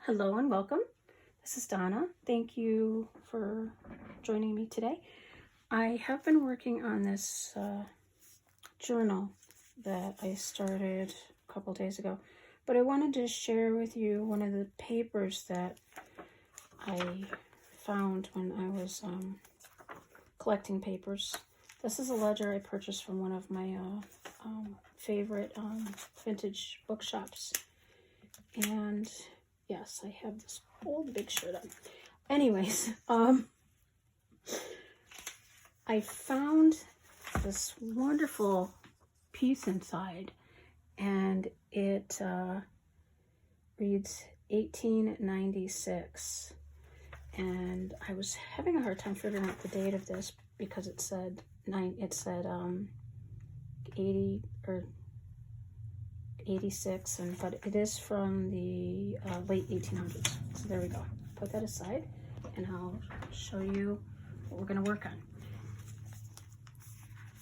Hello and welcome. This is Donna. Thank you for joining me today. I have been working on this journal that I started a couple days ago, but I wanted to share with you one of the papers that I found when I was collecting papers. This is a ledger I purchased from one of my favorite vintage bookshops, and yes, I have this old big shirt on. Anyways, I found this wonderful piece inside, and it reads 1896. And I was having a hard time figuring out the date of this because it said 80 or 86, but it is from the late 1800s. So there we go. Put that aside, and I'll show you what we're going to work on.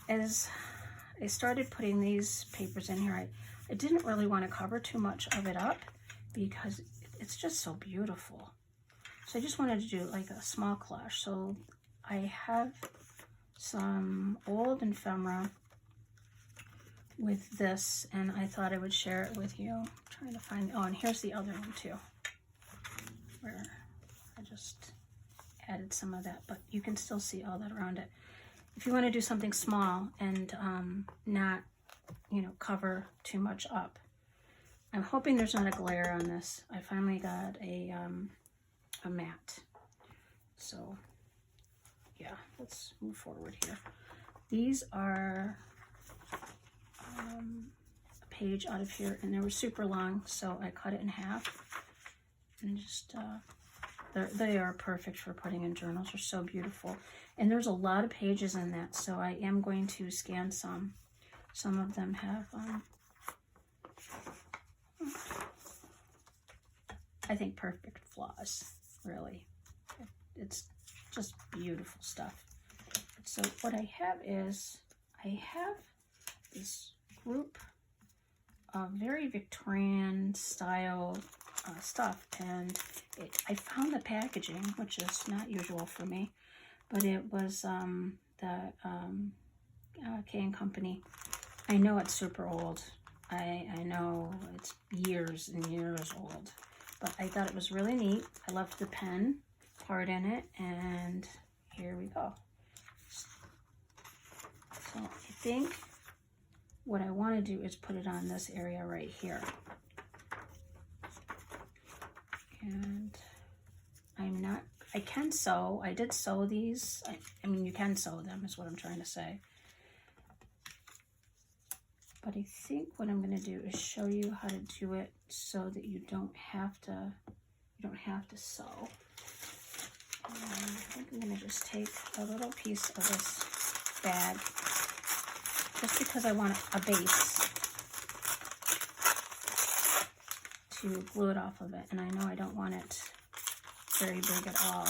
As I started putting these papers in here, I didn't really want to cover too much of it up because it's just so beautiful. So I just wanted to do like a small collage. So I have some old ephemera with this, and I thought I would share it with you. I'm trying to find, oh, and here's the other one too, where I just added some of that, but you can still see all that around it. If you want to do something small and not, cover too much up. I'm hoping there's not a glare on this. I finally got a mat. So yeah, let's move forward here. These are a page out of here, and they were super long, so I cut it in half, and just they are perfect for putting in journals. They're so beautiful, and there's a lot of pages in that, so I am going to scan some. Some of them have I think perfect flaws, really. It's just beautiful stuff. So what I have is I have this group of very Victorian style stuff, and I found the packaging, which is not usual for me, but it was the K & Company. I know it's super old. I know it's years and years old, but I thought it was really neat. I loved the pen part in it, and here we go. So I think what I want to do is put it on this area right here. And I can sew. I did sew these. I mean, you can sew them is what I'm trying to say. But I think what I'm going to do is show you how to do it so that you don't have to sew. And I think I'm going to just take a little piece of this bag, just because I want a base to glue it off of it. And I know I don't want it very big at all.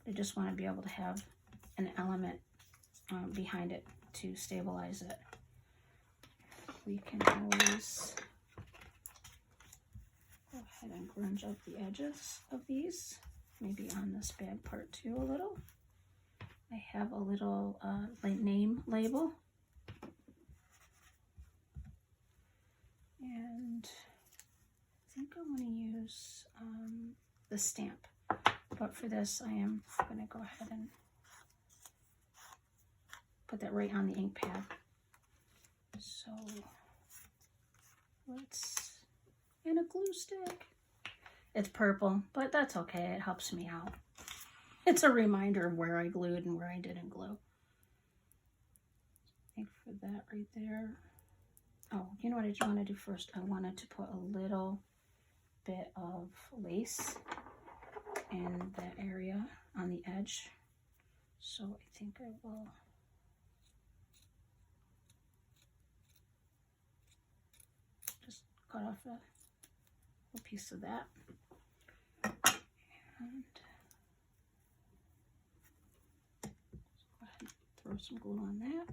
I just want to be able to have an element behind it to stabilize it. We can always go ahead and grunge up the edges of these, maybe on this bag part too a little. I have a little name label, and I think I want to use the stamp, but for this I am going to go ahead and put that right on the ink pad. So and a glue stick. It's purple, but that's okay, it helps me out. It's a reminder of where I glued and where I didn't glue. I think for that right there. Oh, you know what I want to do first? I wanted to put a little bit of lace in that area on the edge. So I think I will just cut off a piece of that. And go ahead and throw some glue on that.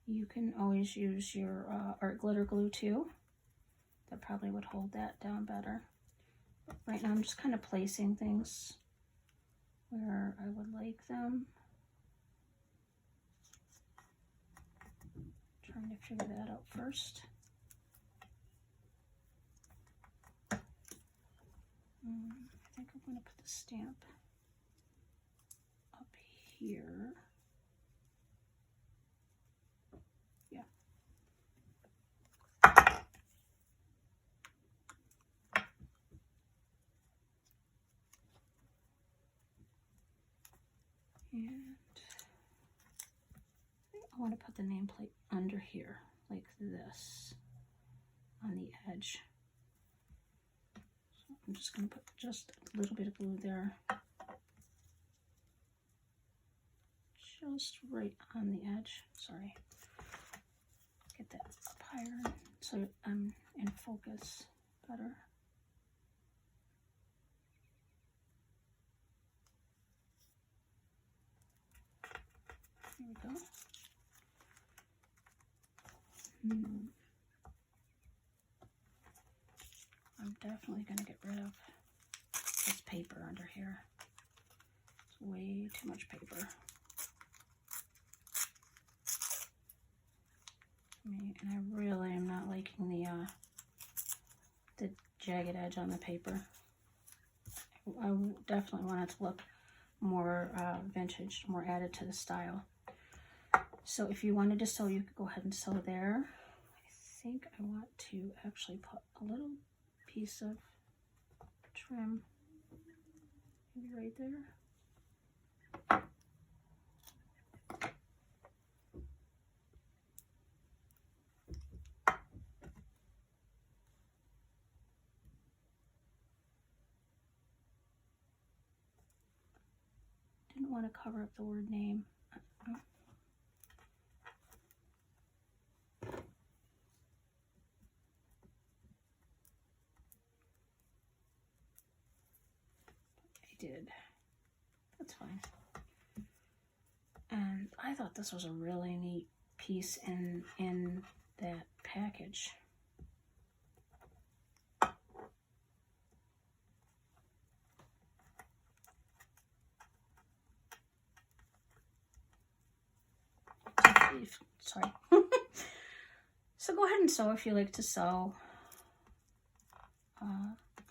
You can always use your art glitter glue too. that probably would hold that down better. But right now I'm just kind of placing things where I would like them. Trying to figure that out first. I think I'm going to put the stamp up here. Yeah. And I want to put the nameplate under here, like this, on the edge. So I'm just going to put just a little bit of glue there. Just right on the edge. Sorry. Get that up higher so I'm in focus better. Here we go. I'm definitely going to get rid of this paper under here. It's way too much paper. And I really am not liking the jagged edge on the paper. I definitely want it to look more vintage, more added to the style. So if you wanted to sew, you could go ahead and sew there. I think I want to actually put a little piece of trim maybe right there. Didn't want to cover up the word name. I did. That's fine. And I thought this was a really neat piece in that package. Sorry. So go ahead and sew if you like to sew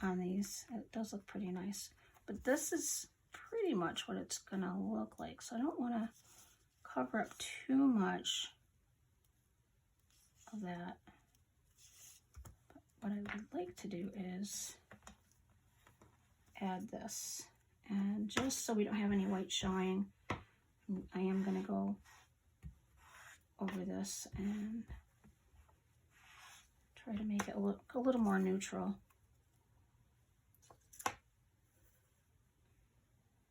on these. It does look pretty nice. But this is pretty much what it's going to look like. So I don't want to cover up too much of that. But what I would like to do is add this. And just so we don't have any white showing, I am going to go over this and try to make it look a little more neutral.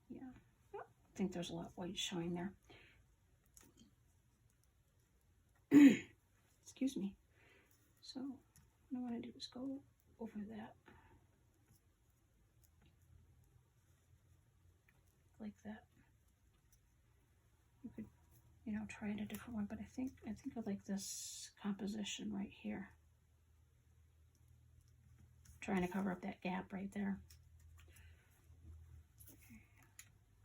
Yeah, I think there's a lot of white showing there. Excuse me. So what I want to do is go over that like that. You could, you know, try it a different one, but I think I like this composition right here. I'm trying to cover up that gap right there. Okay.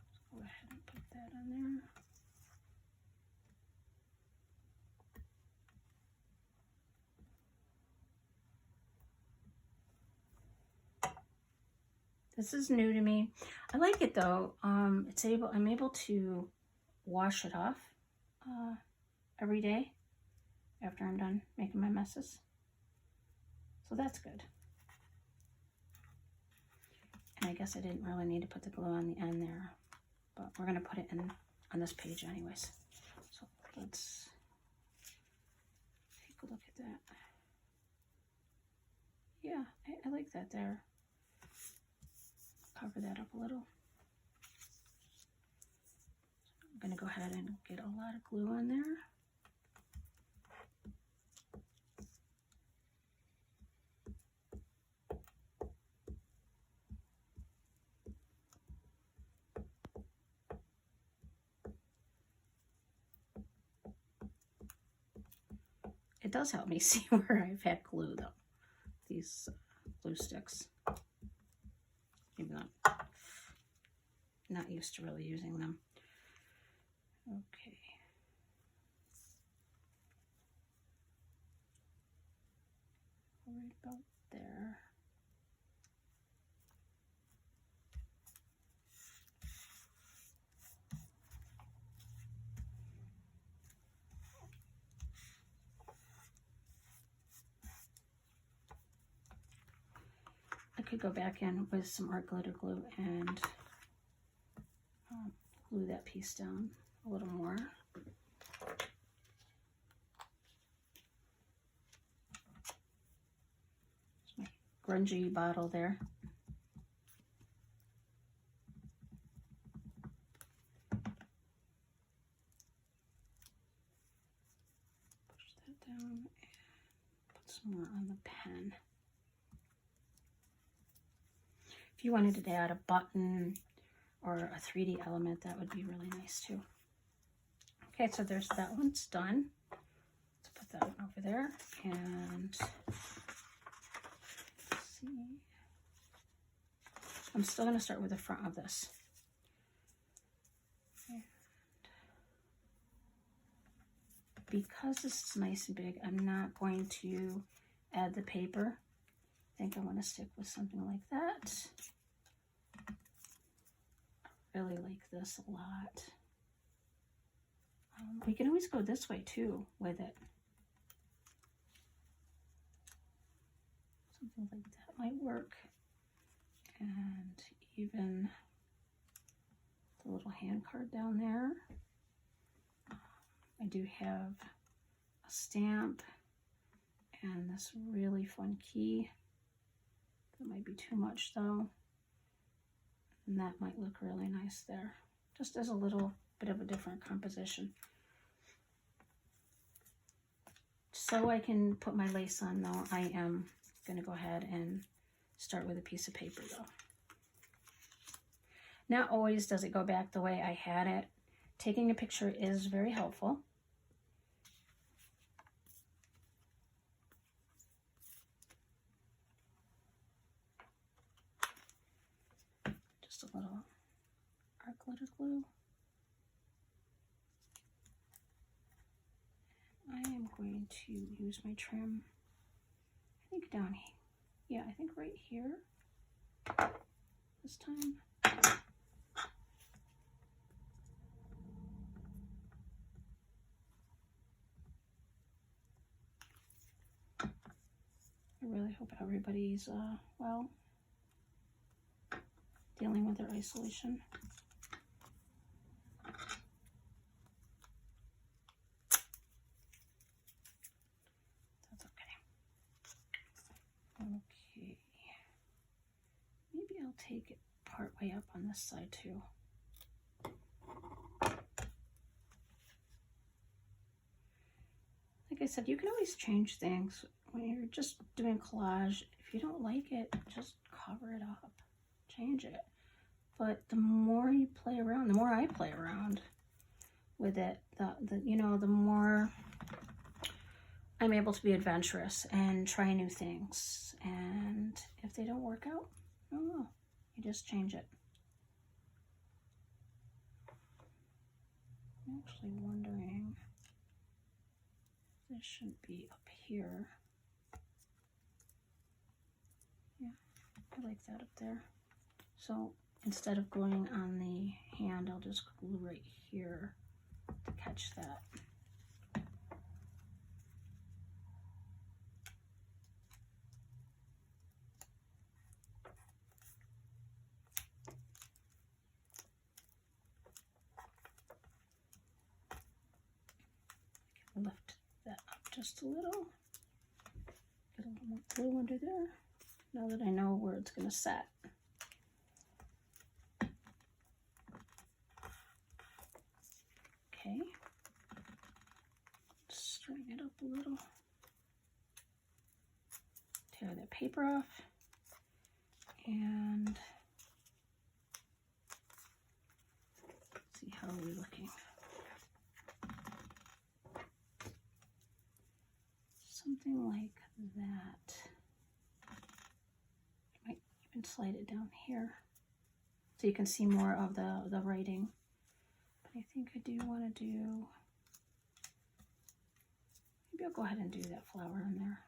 Let's go ahead and put that on there. This is new to me. I like it though. I'm able to wash it off every day after I'm done making my messes. So that's good. And I guess I didn't really need to put the glue on the end there, but we're gonna put it in on this page anyways. So let's take a look at that. Yeah, I like that there. Cover that up a little. I'm going to go ahead and get a lot of glue on there. It does help me see where I've had glue though. these glue sticks, even though I'm not used to really using them. Okay. Right about there. I could go back in with some art glitter glue and glue that piece down a little more. There's my grungy bottle there. Push that down and put some more on the pen. If you wanted to add a button or a 3D element, that would be really nice too. Okay, so there's that one's done. Let's put that one over there and let's see. I'm still going to start with the front of this. And because this is nice and big, I'm not going to add the paper. I think I want to stick with something like that. I really like this a lot. We can always go this way too with it. Something like that might work. And even the little hand card down there. I do have a stamp and this really fun key. That might be too much though. And that might look really nice there. Just as a little bit of a different composition. So I can put my lace on though, I am going to go ahead and start with a piece of paper though. Not always does it go back the way I had it. Taking a picture is very helpful. Just a little art glitter glue. I am going to use my trim, I think down here. Yeah, I think right here this time. I really hope everybody's, well, dealing with their isolation. That's okay. Okay. Maybe I'll take it part way up on this side too. Like I said, you can always change things when you're just doing collage. If you don't like it, just cover it up, change it. But the more you play around, the more I play around with it, the more I'm able to be adventurous and try new things. And if they don't work out, I don't know, you just change it. I'm actually wondering, this shouldn't be up here. Yeah, I like that up there. So instead of gluing on the hand, I'll just glue right here to catch that. Lift that up just a little. Get a little more glue under there. Now that I know where it's going to set. Okay. Straighten it up a little. Tear that paper off. And see how are we looking. Something like that. slide it down here so you can see more of the writing. But I think I do want to do, maybe I'll go ahead and do that flower in there.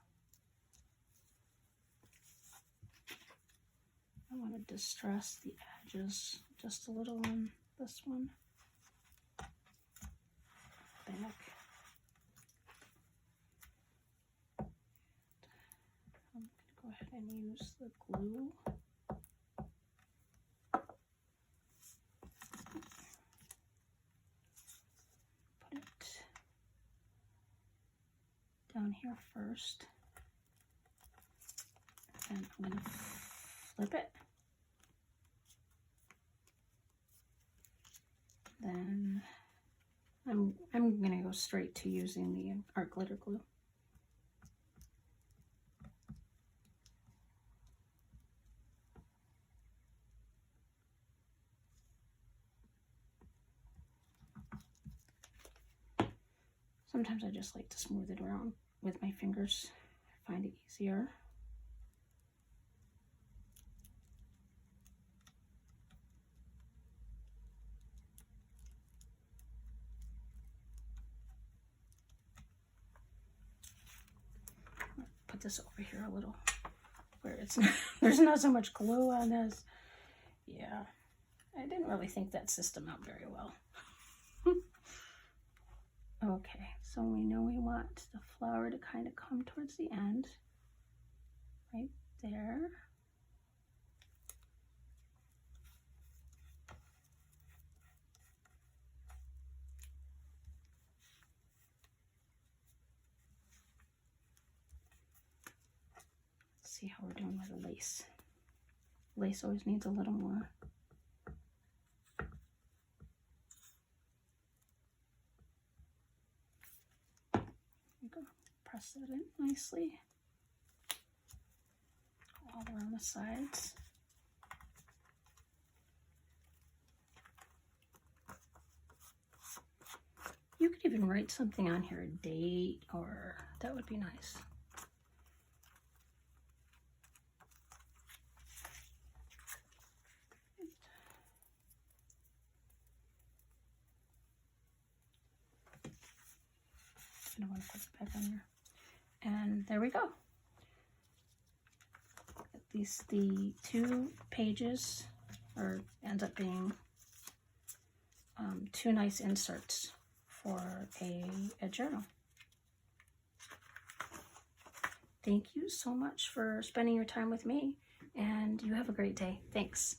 I want to distress the edges just a little on this one. Back. I'm going to go ahead and use the glue. Put it down here first. And I'm going to flip it. Then I'm going to go straight to using the art glitter glue. Sometimes I just like to smooth it around with my fingers. I find it easier. Put this over here a little where it's not, there's not so much glue on this. Yeah, I didn't really think that system out very well. Okay, so we know we want the flower to kind of come towards the end, right there. See how we're doing with the lace. Lace always needs a little more. There you go. Press that in nicely. All around the sides. You could even write something on here, a date, or that would be nice. I don't want to put it back on there. And there we go. At least the 2 pages ends up being 2 nice inserts for a journal. Thank you so much for spending your time with me, and you have a great day. Thanks.